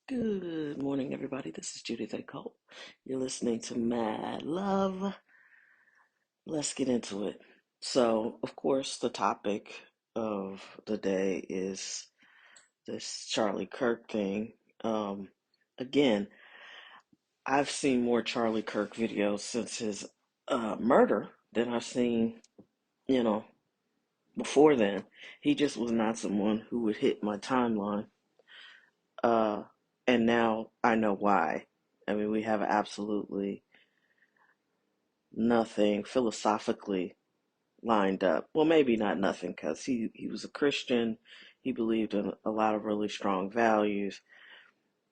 Good morning, everybody. This is Judith A. Cole. You're listening to Mad Love. Let's get into it. So, of course, the topic of the day is this Charlie Kirk thing. Um, Again, I've seen more Charlie Kirk videos since his murder than I've seen, you know, before then. He just was not someone who would hit my timeline. Uh, and now I know why. I mean, we have absolutely nothing philosophically lined up. Well, maybe not nothing, because he was a Christian. He believed in a lot of really strong values.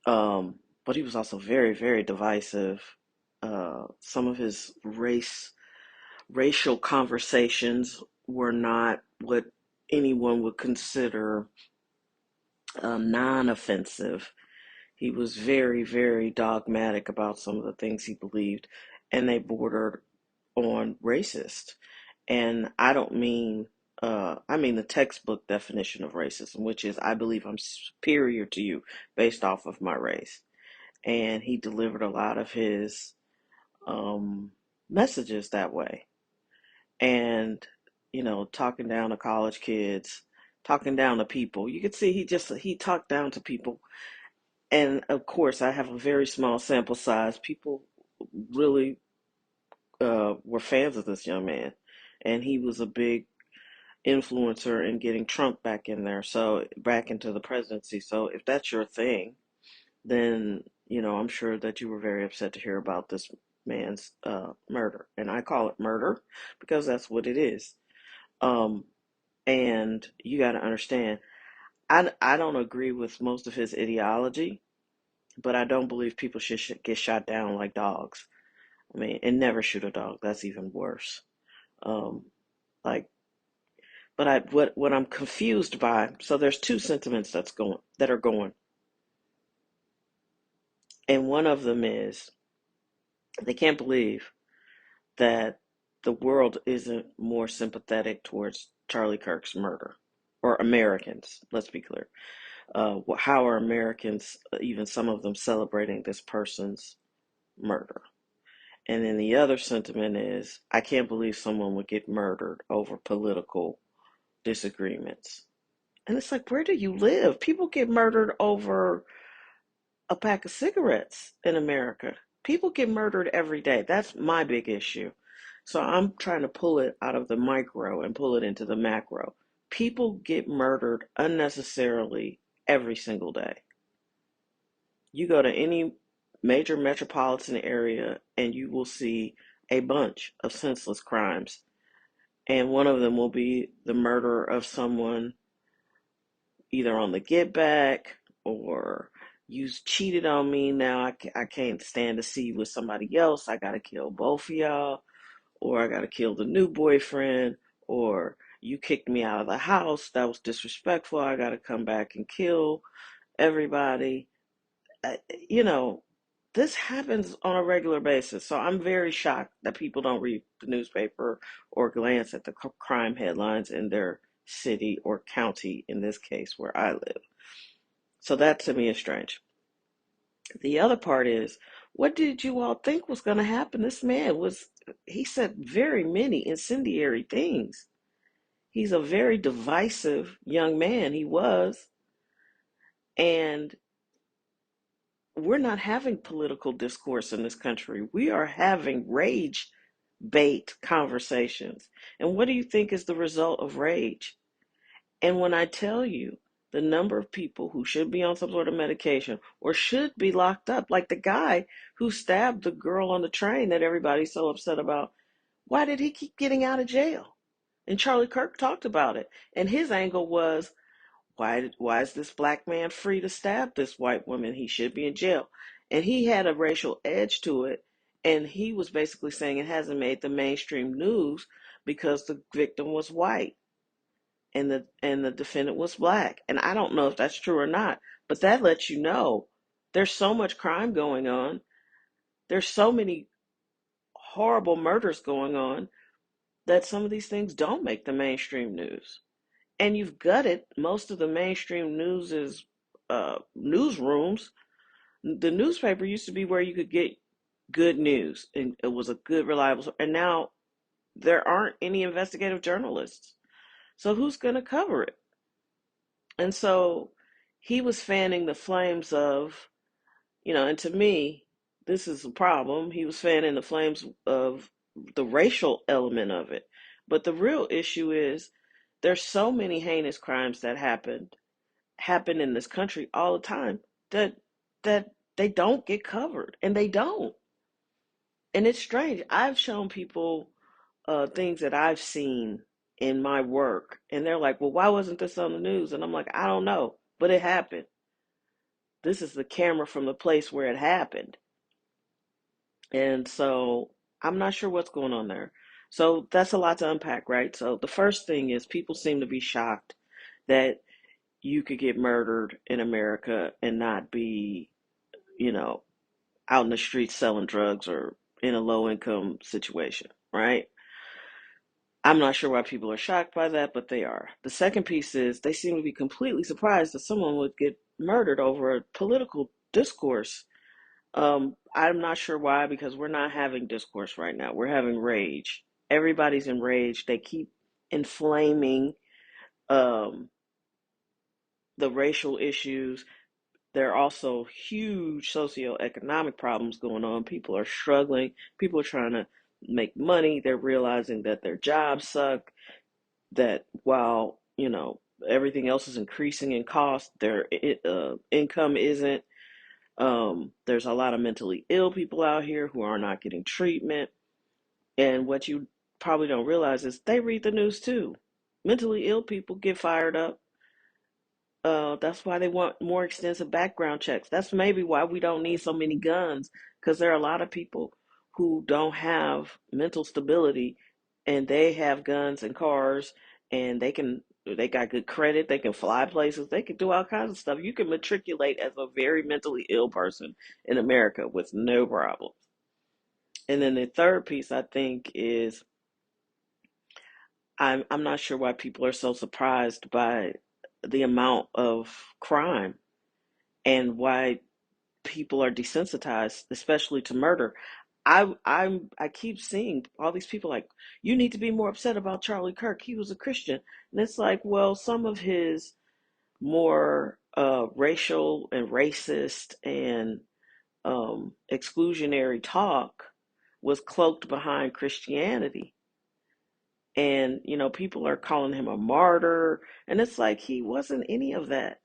But he was also very, very divisive. Some of his racial conversations were not what anyone would consider non-offensive. He was very, very dogmatic about some of the things he believed, and they bordered on racist. And I don't mean, I mean the textbook definition of racism, which is I believe I'm superior to you based off of my race. And he delivered a lot of his messages that way. And, talking down to college kids, talking down to people. You could see he talked down to people. And of course, I have a very small sample size. People really were fans of this young man. And he was a big influencer in getting Trump back in there, so back into the presidency. So if that's your thing, then I'm sure that you were very upset to hear about this man's murder, and I call it murder because that's what it is. Um, and you got to understand, I don't agree with most of his ideology, but I don't believe people should get shot down like dogs. I mean, and never shoot a dog. That's even worse. Um, like But what I'm confused by, so there's two sentiments that are going. And one of them is they can't believe that the world isn't more sympathetic towards Charlie Kirk's murder. Or Americans, let's be clear. How are Americans, even some of them, celebrating this person's murder? And then the other sentiment is I can't believe someone would get murdered over political disagreements. And it's like, where do you live? People get murdered over a pack of cigarettes in America. People get murdered every day. That's my big issue. So I'm trying to pull it out of the micro and pull it into the macro. People get murdered unnecessarily every single day. You go to any major metropolitan area and you will see a bunch of senseless crimes. And one of them will be the murder of someone either on the get back or you cheated on me. Now I can't stand to see you with somebody else. I got to kill both of y'all, or I got to kill the new boyfriend, or you kicked me out of the house. That was disrespectful. I got to come back and kill everybody. Uh, you know, this happens on a regular basis. So I'm very shocked that people don't read the newspaper or glance at the crime headlines in their city or county, in this case, where I live. So that to me is strange. The other part is, what did you all think was going to happen? He said very many incendiary things. He's a very divisive young man. He was. And we're not having political discourse in this country. We are having rage bait conversations. And what do you think is the result of rage? And when I tell you the number of people who should be on some sort of medication or should be locked up, like the guy who stabbed the girl on the train that everybody's so upset about, why did he keep getting out of jail? And Charlie Kirk talked about it. And his angle was, why is this black man free to stab this white woman? He should be in jail. And he had a racial edge to it. And he was basically saying it hasn't made the mainstream news because the victim was white and the defendant was black. And I don't know if that's true or not, but that lets you know there's so much crime going on. There's so many horrible murders going on that some of these things don't make the mainstream news. And you've gutted most of the mainstream newsrooms The newspaper used to be where you could get good news, and it was a good, reliable. And now there aren't any investigative journalists. So who's going to cover it? And so he was fanning the flames of, and to me, this is a problem. He was fanning the flames of the racial element of it. But the real issue is there's so many heinous crimes that happen in this country all the time that that they don't get covered, and they don't. And it's strange. I've shown people things that I've seen in my work, and they're like, "Well, why wasn't this on the news?" And I'm like, "I don't know, but it happened. This is the camera from the place where it happened." And so I'm not sure what's going on there. So that's a lot to unpack, right? So the first thing is people seem to be shocked that you could get murdered in America and not be, you know, out in the streets selling drugs or in a low income situation, right? I'm not sure why people are shocked by that, but they are. The second piece is they seem to be completely surprised that someone would get murdered over a political discourse. I'm not sure why, because we're not having discourse right now. We're having rage. Everybody's enraged. They keep inflaming um, the racial issues. There are also huge socioeconomic problems going on. People are struggling. People are trying to make money. They're realizing that their jobs suck, that while, everything else is increasing in cost, their income isn't. There's a lot of mentally ill people out here who are not getting treatment. And what you probably don't realize is they read the news too. Mentally ill people get fired up. That's why they want more extensive background checks. That's maybe why we don't need so many guns, because there are a lot of people who don't have mental stability, and they have guns and cars, and they got good credit, they can fly places, they can do all kinds of stuff. You can matriculate as a very mentally ill person in America with no problem. And then the third piece I think is I'm not sure why people are so surprised by the amount of crime and why people are desensitized, especially to murder. I keep seeing all these people like, you need to be more upset about Charlie Kirk. He was a Christian. And it's like, well, some of his more racial and racist and exclusionary talk was cloaked behind Christianity. And, people are calling him a martyr. And it's like, he wasn't any of that.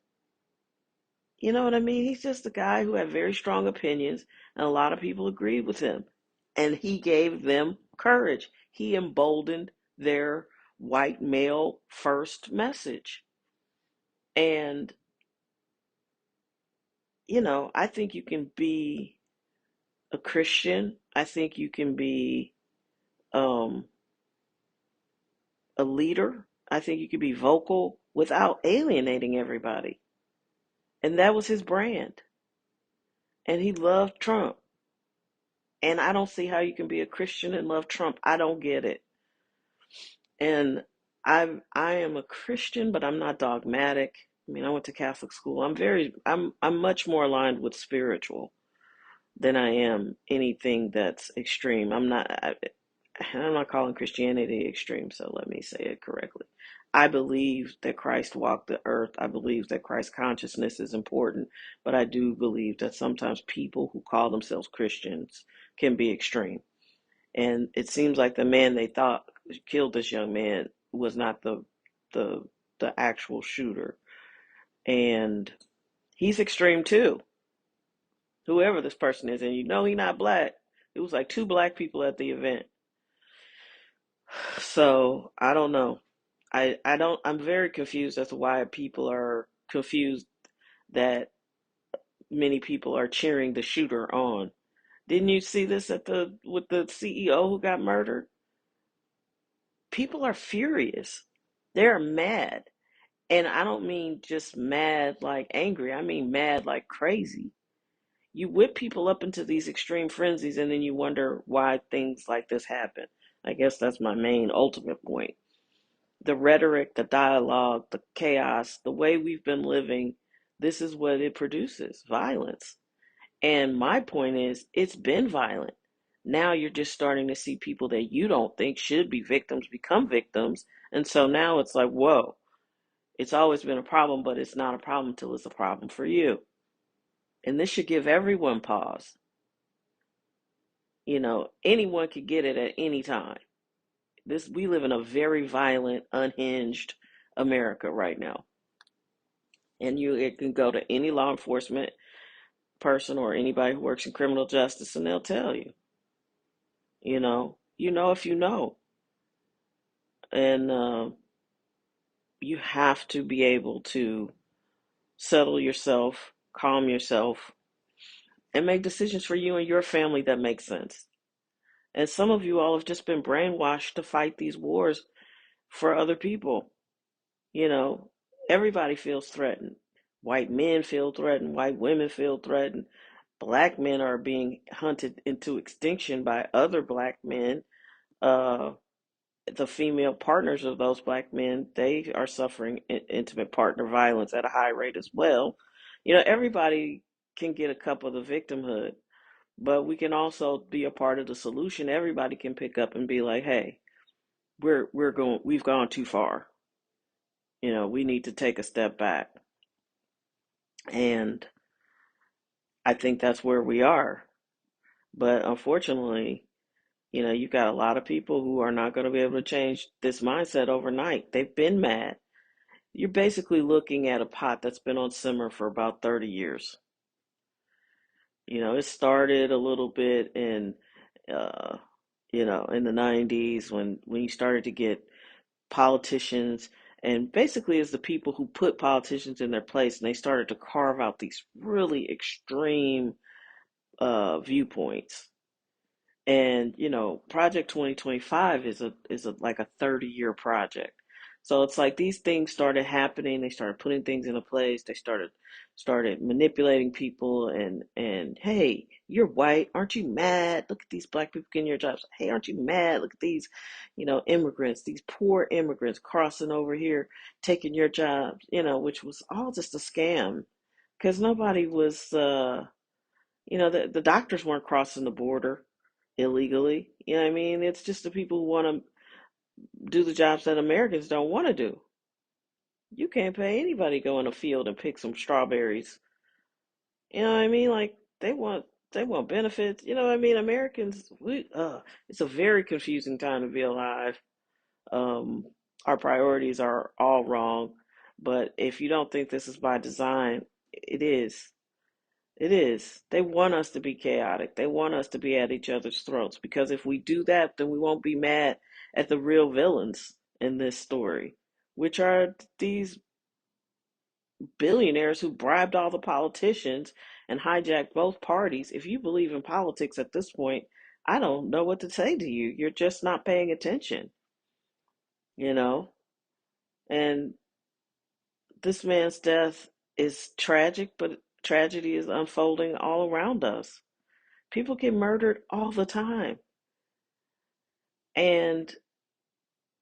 You know what I mean? He's just a guy who had very strong opinions, and a lot of people agreed with him. And he gave them courage. He emboldened their white male first message. And, I think you can be a Christian. I think you can be um, a leader. I think you can be vocal without alienating everybody. And that was his brand. And he loved Trump. And I don't see how you can be a Christian and love Trump. I don't get it. And I am a Christian, but I'm not dogmatic. I mean, I went to Catholic school. I'm much more aligned with spiritual than I am anything that's extreme. I'm not calling Christianity extreme, so let me say it correctly. I believe that Christ walked the earth. I believe that Christ consciousness is important, but I do believe that sometimes people who call themselves Christians can be extreme. And it seems like the man they thought killed this young man was not the the actual shooter. And he's extreme too, whoever this person is. And he's not black. It was like two black people at the event. So I don't know. I'm very confused as to why people are confused that many people are cheering the shooter on. Didn't you see this with the CEO who got murdered? People are furious. They're mad. And I don't mean just mad like angry. I mean mad like crazy. You whip people up into these extreme frenzies, and then you wonder why things like this happen. I guess that's my main ultimate point. The rhetoric, the dialogue, the chaos, the way we've been living, this is what it produces, violence. And my point is, it's been violent. Now you're just starting to see people that you don't think should be victims become victims. And so now it's like, whoa, it's always been a problem, but it's not a problem till it's a problem for you. And this should give everyone pause. Anyone could get it at any time. We live in a very violent, unhinged America right now. And it can go to any law enforcement person or anybody who works in criminal justice, and they'll tell you, if you know. And you have to be able to settle yourself, calm yourself, and make decisions for you and your family that make sense. And some of you all have just been brainwashed to fight these wars for other people. You know, everybody feels threatened. White men feel threatened. White women feel threatened. Black men are being hunted into extinction by other black men. Uh, the female partners of those black men, they are suffering intimate partner violence at a high rate as well. Everybody can get a cup of the victimhood, but we can also be a part of the solution. Everybody can pick up and be like, "Hey, we've gone too far. We need to take a step back." And I think that's where we are. But unfortunately, you've got a lot of people who are not going to be able to change this mindset overnight. They've been mad. You're basically looking at a pot that's been on simmer for about 30 years. It started a little bit uh, in the 90s when you started to get politicians, and basically it's the people who put politicians in their place, and they started to carve out these really extreme viewpoints. And Project 2025 is a like a 30-year project. So it's like these things started happening, they started putting things into place, they started manipulating people, and hey, you're white, aren't you mad? Look at these black people getting your jobs. Hey, aren't you mad? Look at these, immigrants, these poor immigrants crossing over here, taking your jobs, which was all just a scam because nobody was the doctors weren't crossing the border illegally. You know what I mean? It's just the people who want to do the jobs that Americans don't want to do. You can't pay anybody to go in a field and pick some strawberries. You know what I mean? Like they want benefits. You know what I mean? Americans, it's a very confusing time to be alive. Um, our priorities are all wrong, but if you don't think this is by design, it is. It is. They want us to be chaotic. They want us to be at each other's throats because if we do that, then we won't be mad at the real villains in this story, which are these billionaires who bribed all the politicians and hijacked both parties. If you believe in politics at this point, I don't know what to say to you. You're just not paying attention, you know? And this man's death is tragic, but tragedy is unfolding all around us. People get murdered all the time. And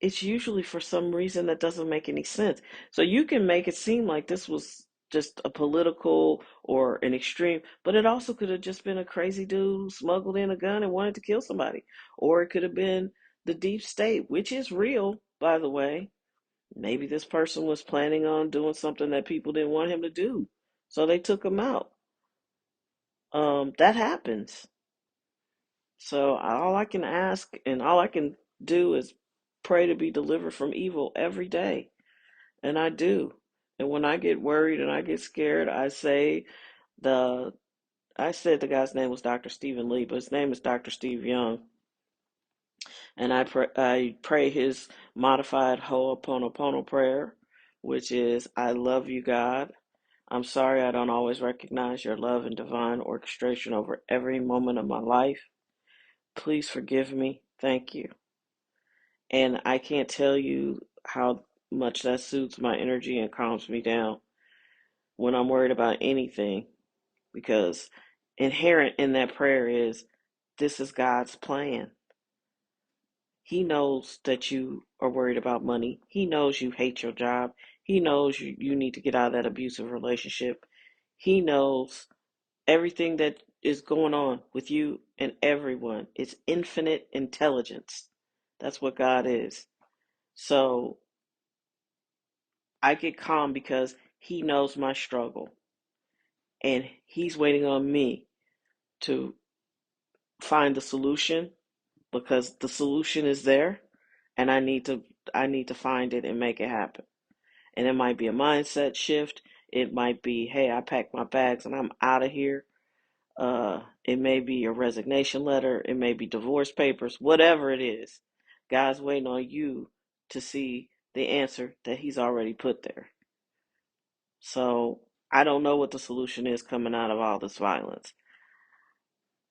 it's usually for some reason that doesn't make any sense. So you can make it seem like this was just a political or an extreme, but it also could have just been a crazy dude who smuggled in a gun and wanted to kill somebody. Or it could have been the deep state, which is real, by the way. Maybe this person was planning on doing something that people didn't want him to do. So they took him out. That happens. So all I can ask and all I can do is pray to be delivered from evil every day. And I do. And when I get worried and I get scared, the I said the guy's name was Dr. Stephen Lee, but his name is Dr. Steve Young. And I pray his modified Ho'oponopono prayer, which is, I love you, God. I'm sorry I don't always recognize your love and divine orchestration over every moment of my life. Please forgive me. Thank you. And I can't tell you how much that soothes my energy and calms me down when I'm worried about anything, because inherent in that prayer is this is God's plan. He knows that you are worried about money. He knows you hate your job. He knows you need to get out of that abusive relationship. He knows Everything that is going on with you and everyone is infinite intelligence. That's what God is. So I get calm because He knows my struggle and He's waiting on me to find the solution because the solution is there and I need to find it and make it happen. And it might be a mindset shift. It might be, hey, I packed my bags and I'm out of here. It may be a resignation letter. It may be divorce papers. Whatever it is, God's waiting on you to see the answer that He's already put there. So I don't know what the solution is coming out of all this violence,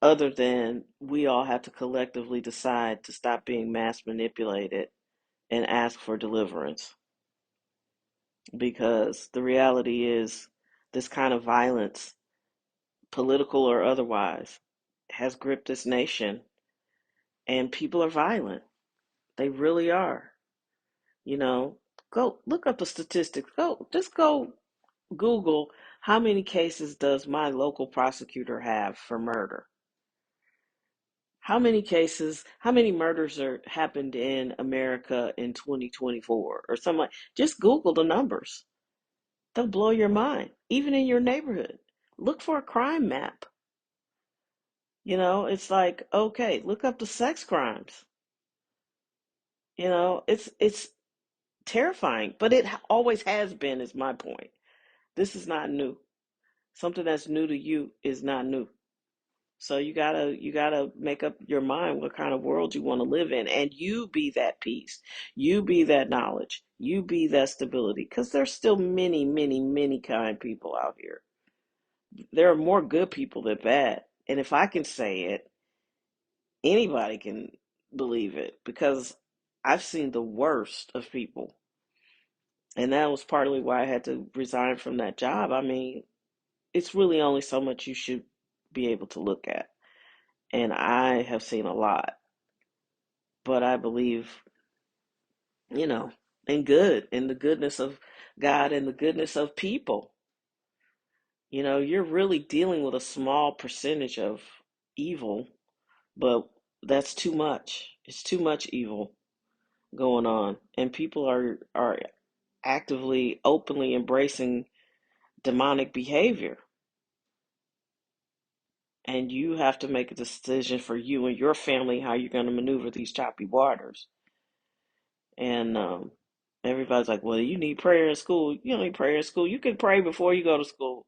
other than we all have to collectively decide to stop being mass manipulated and ask for deliverance. Because the reality is, this kind of violence, political or otherwise, has gripped this nation, and people are violent. They really are. You know, go look up the statistics. Go Google how many cases does my local prosecutor have for murder? How many murders are happened in America in 2024 or something like, just Google the numbers. They'll blow your mind. Even in your neighborhood. Look for a crime map. It's like, okay, look up the sex crimes. It's terrifying, but it always has been, is my point. This is not new. Something that's new to you is not new. So you gotta make up your mind what kind of world you want to live in, and you be that peace, you be that knowledge, you be that stability. Because there's still many, many, many kind people out here. There are more good people than bad, and if I can say it, anybody can believe it because I've seen the worst of people, and that was partly why I had to resign from that job. I mean, it's really only so much you should be able to look at. And I have seen a lot, but I believe, you know, in the goodness of God and the goodness of people. You're really dealing with a small percentage of evil, but that's too much. It's too much evil going on, and people are actively, openly embracing demonic behavior. And you have to make a decision for you and your family how you're going to maneuver these choppy waters. And everybody's like, well, you need prayer in school. You don't need prayer in school. You can pray before you go to school.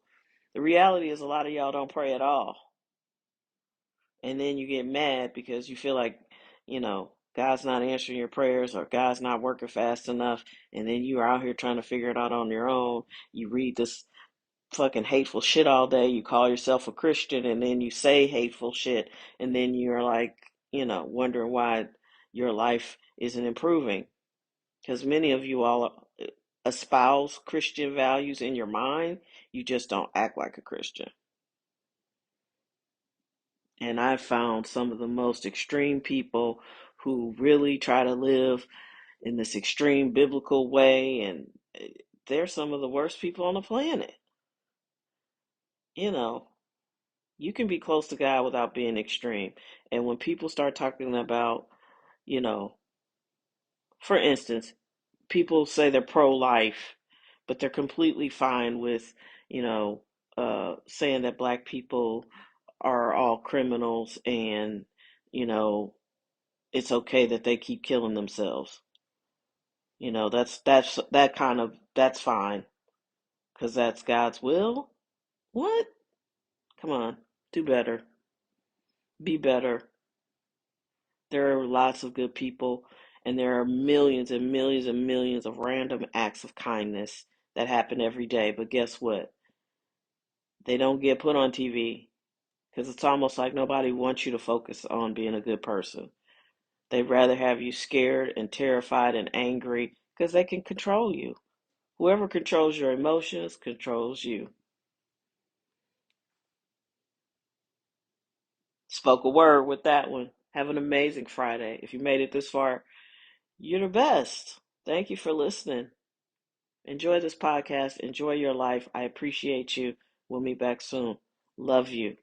The reality is, a lot of y'all don't pray at all. And then you get mad because you feel like, God's not answering your prayers or God's not working fast enough. And then you're out here trying to figure it out on your own. You read this fucking hateful shit all day. You call yourself a Christian and then you say hateful shit. And then you're like, wondering why your life isn't improving. Because many of you all espouse Christian values in your mind, you just don't act like a Christian. And I've found some of the most extreme people who really try to live in this extreme biblical way, and they're some of the worst people on the planet. You know, you can be close to God without being extreme. And when people start talking about, you know, for instance, people say they're pro-life, but they're completely fine with, saying that black people are all criminals and, you know, it's okay that they keep killing themselves. That's fine because that's God's will. What? Come on, do better, be better. There are lots of good people, and there are millions and millions and millions of random acts of kindness that happen every day. But guess what? They don't get put on TV because it's almost like nobody wants you to focus on being a good person. They'd rather have you scared and terrified and angry because they can control you. Whoever controls your emotions controls you. Spoke a word with that one. Have an amazing Friday. If you made it this far, you're the best. Thank you for listening. Enjoy this podcast. Enjoy your life. I appreciate you. We'll meet back soon. Love you.